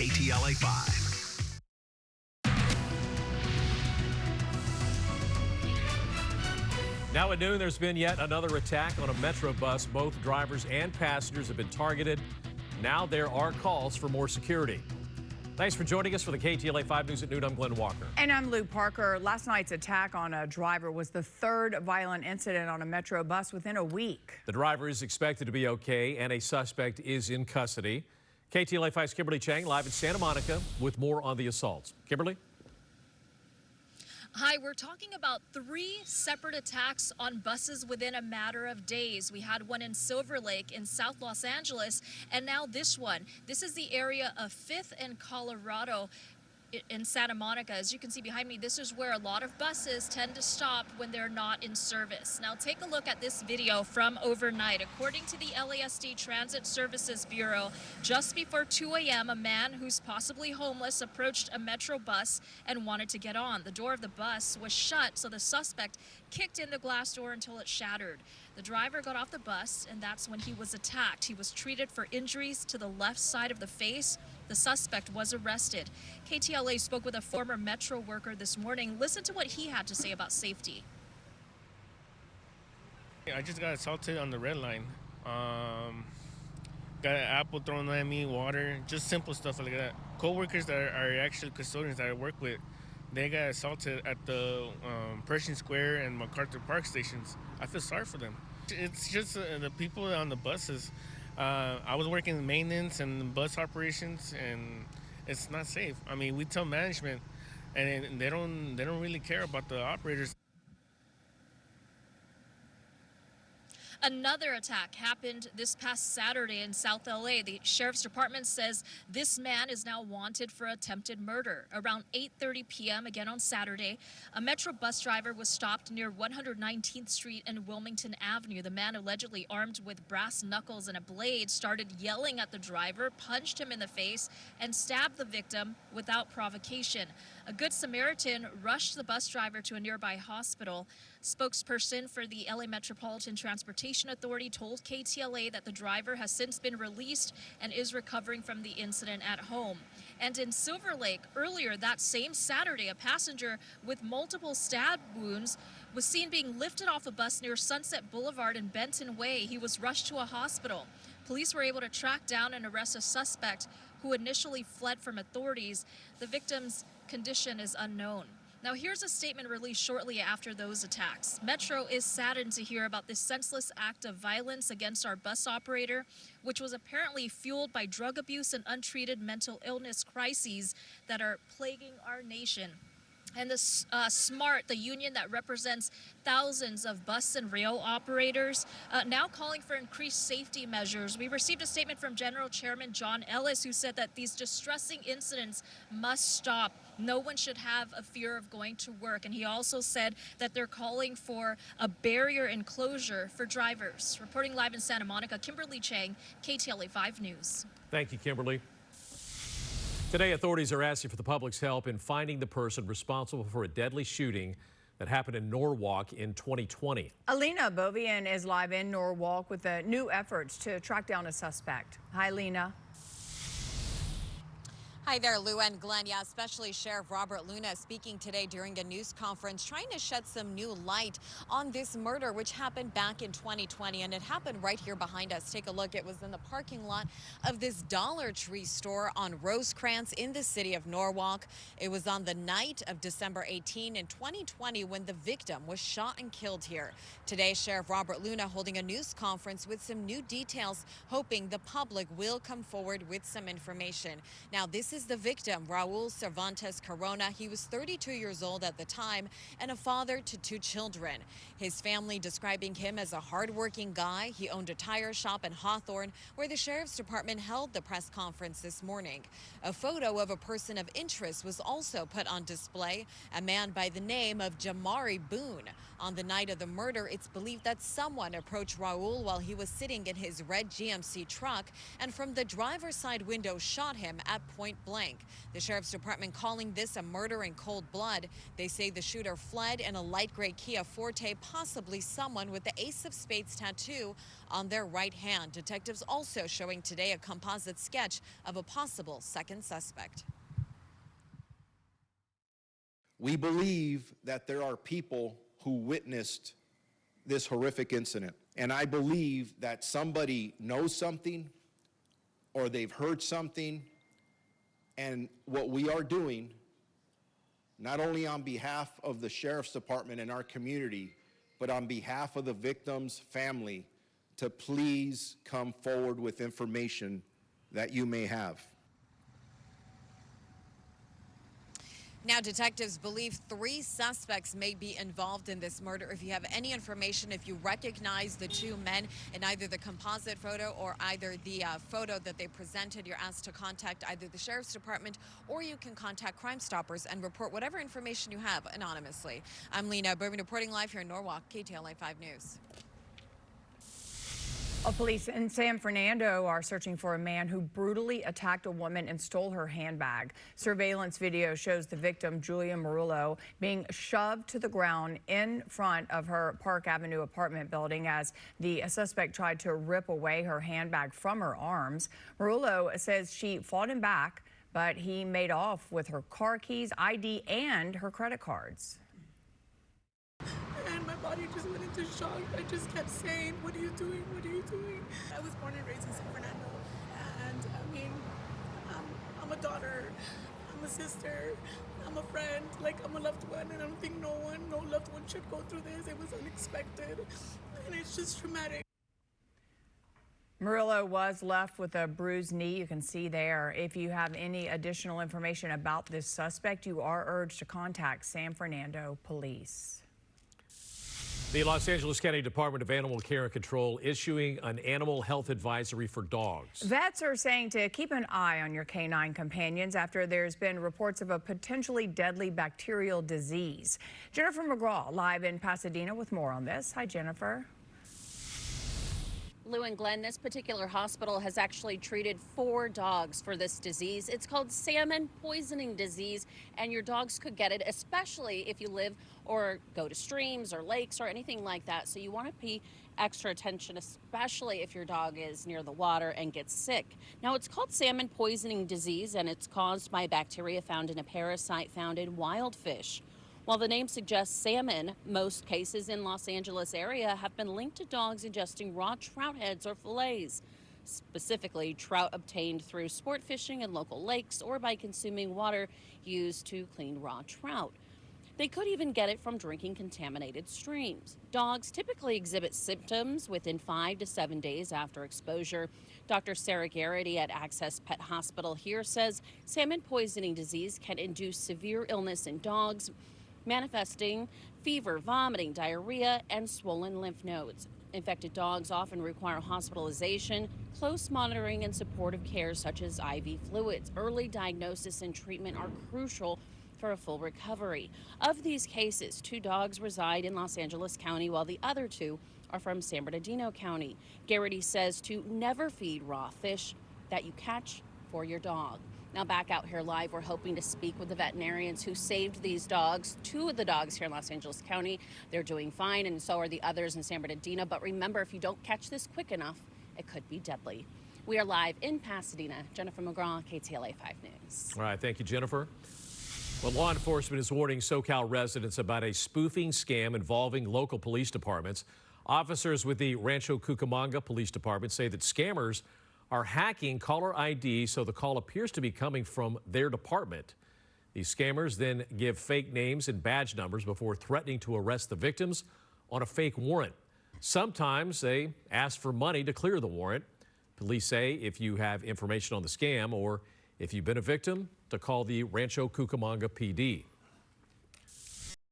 KTLA 5. Now at noon, there's been yet another attack on a Metro bus. Both drivers and passengers have been targeted. Now there are calls for more security. Thanks for joining us for the KTLA 5 News at noon. I'm Glenn Walker. And I'm Lou Parker. Last night's attack on a driver was the third violent incident on a Metro bus within a week. The driver is expected to be okay, and a suspect is in custody. KTLA 5's Kimberly Chang live in Santa Monica with more on the assaults. Kimberly? Hi, we're talking about 3 separate attacks on buses within a matter of days. We had one in Silver Lake in South Los Angeles, and now this one. This is the area of 5th and Colorado in Santa Monica. As you can see behind me, this is where a lot of buses tend to stop when they're not in service. Now take a look at this video from overnight. According to the LASD Transit Services Bureau, just before 2 a.m., a man who's possibly homeless approached a Metro bus and wanted to get on. The door of the bus was shut, so the suspect kicked in the glass door until it shattered. The driver got off the bus, and that's when he was attacked. He was treated for injuries to the left side of the face. The suspect was arrested. KTLA spoke with a former Metro worker this morning. Listen to what he had to say about safety. I just got assaulted on the red line. Got an apple thrown at me, water, just simple stuff like that. Co-workers that are actually custodians that I work with, they got assaulted at the Pershing Square and MacArthur Park stations. I feel sorry for them. It's just the people on the buses. I was working in maintenance and bus operations, and it's not safe. I mean, we tell management, and they don't really care about the operators. Another attack happened this past Saturday in South LA. The sheriff's department says this man is now wanted for attempted murder. Around 8:30 p.m. again on Saturday, a Metro bus driver was stopped near 119th Street and Wilmington Avenue. The man, allegedly armed with brass knuckles and a blade, started yelling at the driver, punched him in the face, and stabbed the victim without provocation. A Good Samaritan rushed the bus driver to a nearby hospital. Spokesperson for the LA Metropolitan Transportation Authority told KTLA that the driver has since been released and is recovering from the incident at home. And in Silver Lake, earlier that same Saturday, a passenger with multiple stab wounds was seen being lifted off a bus near Sunset Boulevard and Benton Way. He was rushed to a hospital. Police were able to track down and arrest a suspect who initially fled from authorities. The victim's condition is unknown. Now, here's a statement released shortly after those attacks. Metro is saddened to hear about this senseless act of violence against our bus operator, which was apparently fueled by drug abuse and untreated mental illness crises that are plaguing our nation. And the SMART, the union that represents thousands of bus and rail operators, now calling for increased safety measures. We received a statement from General Chairman John Ellis, who said that these distressing incidents must stop. No one should have a fear of going to work. And he also said that they're calling for a barrier enclosure for drivers. Reporting live in Santa Monica, Kimberly Chang, KTLA 5 News. Thank you, Kimberly. Today, authorities are asking for the public's help in finding the person responsible for a deadly shooting that happened in Norwalk in 2020. Alina Bovian is live in Norwalk with the new efforts to track down a suspect. Hi, Lena. Hi there, Lou and Glenn. Yeah, especially Sheriff Robert Luna speaking today during a news conference, trying to shed some new light on this murder, which happened back in 2020. And it happened right here behind us. Take a look. It was in the parking lot of this Dollar Tree store on Rosecrans in the city of Norwalk. It was on the night of December 18 in 2020 when the victim was shot and killed here. Today, Sheriff Robert Luna holding a news conference with some new details, hoping the public will come forward with some information. Now, this is the victim, Raul Cervantes Corona. He was 32 years old at the time and a father to 2 children. His family describing him as a hardworking guy. He owned a tire shop in Hawthorne, where the sheriff's department held the press conference this morning. A photo of a person of interest was also put on display, a man by the name of Jamari Boone. On the night of the murder, it's believed that someone approached Raul while he was sitting in his red GMC truck and from the driver's side window shot him at point blank. The sheriff's department calling this a murder in cold blood. They say the shooter fled in a light gray Kia Forte, possibly someone with the Ace of Spades tattoo on their right hand. Detectives also showing today a composite sketch of a possible second suspect. We believe that there are people who witnessed this horrific incident. And I believe that somebody knows something or they've heard something. And what we are doing, not only on behalf of the Sheriff's Department and our community, but on behalf of the victim's family, to please come forward with information that you may have. Now, detectives believe 3 suspects may be involved in this murder. If you have any information, if you recognize the 2 men in either the composite photo or either the photo that they presented, you're asked to contact either the Sheriff's Department or you can contact Crime Stoppers and report whatever information you have anonymously. I'm Lena Bourbon reporting live here in Norwalk, KTLA 5 News. Police in San Fernando are searching for a man who brutally attacked a woman and stole her handbag. Surveillance video shows the victim, Julia Murillo, being shoved to the ground in front of her Park Avenue apartment building as the suspect tried to rip away her handbag from her arms. Murillo says she fought him back, but he made off with her car keys, ID, and her credit cards. And my body just went into shock. I just kept saying, "What are you doing? What are you doing?" I was born and raised in San Fernando, and I mean, I'm a daughter, I'm a sister, I'm a friend, like I'm a loved one, and I don't think no loved one should go through this. It was unexpected, and it's just traumatic. Murillo was left with a bruised knee. You can see there. If you have any additional information about this suspect, you are urged to contact San Fernando Police. The Los Angeles County Department of Animal Care and Control issuing an animal health advisory for dogs. Vets are saying to keep an eye on your canine companions after there's been reports of a potentially deadly bacterial disease. Jennifer McGraw live in Pasadena with more on this. Hi, Jennifer. Lou and Glenn, this particular hospital has actually treated 4 dogs for this disease. It's called salmon poisoning disease, and your dogs could get it, especially if you live or go to streams or lakes or anything like that. So you want to pay extra attention, especially if your dog is near the water and gets sick. Now, it's called salmon poisoning disease, and it's caused by bacteria found in a parasite found in wild fish. While the name suggests salmon, most cases in Los Angeles area have been linked to dogs ingesting raw trout heads or fillets, specifically trout obtained through sport fishing in local lakes or by consuming water used to clean raw trout. They could even get it from drinking contaminated streams. Dogs typically exhibit symptoms within 5 to 7 days after exposure. Dr. Sarah Garrity at Access Pet Hospital here says salmon poisoning disease can induce severe illness in dogs, manifesting fever, vomiting, diarrhea, and swollen lymph nodes. Infected dogs often require hospitalization, close monitoring, and supportive care such as IV fluids. Early diagnosis and treatment are crucial for a full recovery. Of these cases, 2 dogs reside in Los Angeles County, while the other 2 are from San Bernardino County. Garrity says to never feed raw fish that you catch for your dog. Now back out here live, we're hoping to speak with the veterinarians who saved these dogs. 2 of the dogs here in Los Angeles County, they're doing fine, and so are the others in San Bernardino. But remember, if you don't catch this quick enough, it could be deadly. We are live in Pasadena. Jennifer McGraw, KTLA 5 News. All right, thank you, Jennifer. Well, law enforcement is warning SoCal residents about a spoofing scam involving local police departments. Officers with the Rancho Cucamonga Police Department say that scammers are hacking caller ID so the call appears to be coming from their department. These scammers then give fake names and badge numbers before threatening to arrest the victims on a fake warrant. Sometimes they ask for money to clear the warrant. Police say if you have information on the scam or if you've been a victim, to call the Rancho Cucamonga PD.